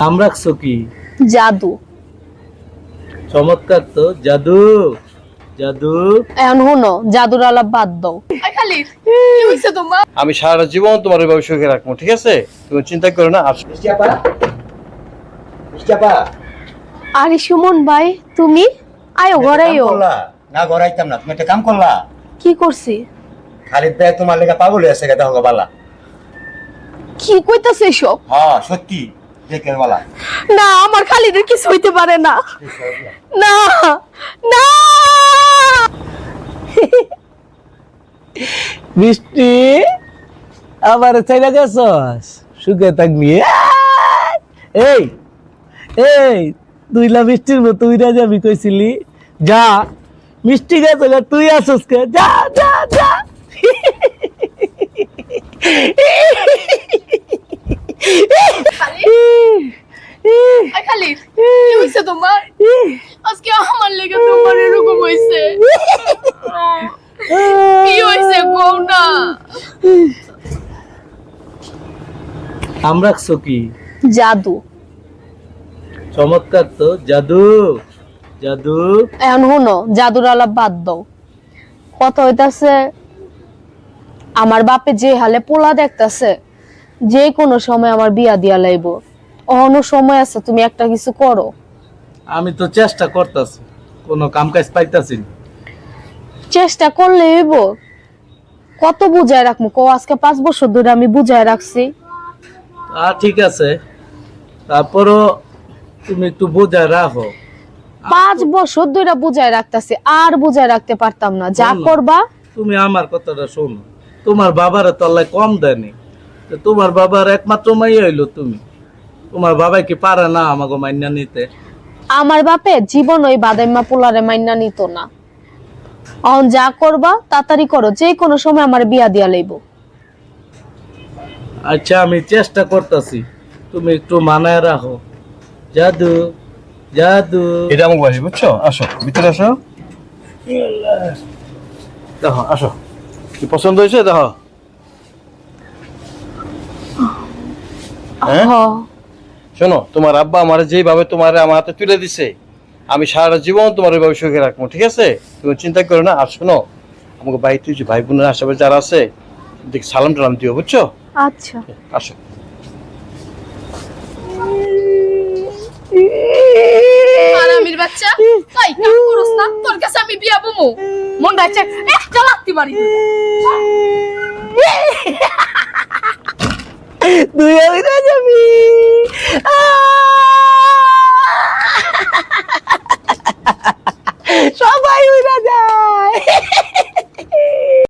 নাম রাখছো কি? জাদু। চমৎকার তো। জাদু জাদু। এখন শুনো, জাদুর আলাপ বাদ দাও। আমি সারা জীবন তোমার ওইভাবে সুখে রাখবো, ঠিক আছে? তুমি চিন্তা করো না। আসো মিষ্টি আপা, মিষ্টি আপা, আরে সুমন ভাই, তুমি আয়ো ঘরে আয়ো। না ঘরাইতাম না, তুমি একটা কাম করলা। কি করছি? খালিদ ভাই তোমার লেগে পাগল হয়েছে গেদা হোক বালা। কি কইতাছে এসব? হ্যাঁ সত্যি, দেখে বালা। না, আমার খালিদের কিছু হইতে পারে না। না না। মিষ্টি আবার চাইলা গেছস, সুখে থাকবি। এই এই তুইলা মিষ্টির মতো উইরা যাবি কইছিলি, যা। মিষ্টি গেছে গা, তুই আসস কে? যা যা যা। খালিদ, কি হইছে তোমার? আজকে আমার লেগে তোমার এরকম হইছে। কি হইছে কও না। নাম রাখছো কি? জাদু। চমৎকার তো। জাদু জাদু। এখন শুনো, জাদুর আলাপ বাদ দাও। কথা হইতাছে, আমার বাপে যে হালে পোলা দেখতাছে, যে কোনো সময় আমার বিয়া দিয়া লাইব। অন্য সময় আছে, তুমি একটা কিছু করো। আমি তো চেষ্টা করতেছি, কোনো কাম কাজ পাইতাছি না। চেষ্টা করলে হইব। কত বুঝায় রাখবো কো? আজকে 5 বছর ধরে আমি বুঝায় রাখছি। ঠিক আছে, তারপরও তুমি একটু বোঝায় রাখো। 5 বছর ধরে বুঝায় রাখতাছি, আর বুঝায় রাখতে পারতাম না। যা শোনো, করবা। তুমি আমার কথাটা শোনো। তোমার বাবার তো আল্লাহ কম দেয়নি, তো তোমার বাবার একমাত্র মাইয়া হইলো তুমি। তোমার বাবা কি পারে না আমাকে মাইনা নিতে? আমার বাপে জীবন ওই বাদাইমা পোলারে মাইনা নিত না। এখন যা করবা তাড়াতাড়ি করো, যে কোনো সময় আমার বিয়া দিয়া লাইব। আচ্ছা, আমি চেষ্টা করতেছি, তুমি একটু মানায় রাখো। জাদু জাদু। এটা আমার বাড়ি, বুঝছো? আসো ভিতরে আসো, দেখো আসো, কি পছন্দ হয়েছে দেখো। হ্যাঁ? হ। শোনো, তোমার আব্বা আমার যেভাবে তোমার আমার হাতে তুলে দিছে, আমি সারা জীবন তোমার ওইভাবে সুখে রাখবো, ঠিক আছে? তুমি চিন্তা করো না। আর শোনো, আমাকে বাড়িতে যে ভাই বোনের আশেপাশে যারা আছে, দেখ সালাম টালাম দিও, বুঝছো? আচ্ছা। আসো। আরামের বাচ্চা, তাই কাম করছ না? তোর কাছে আমি বিয়া বমু। মন ডাকছে একটা লাত্তি মারি। তুই ওইটা যাবি।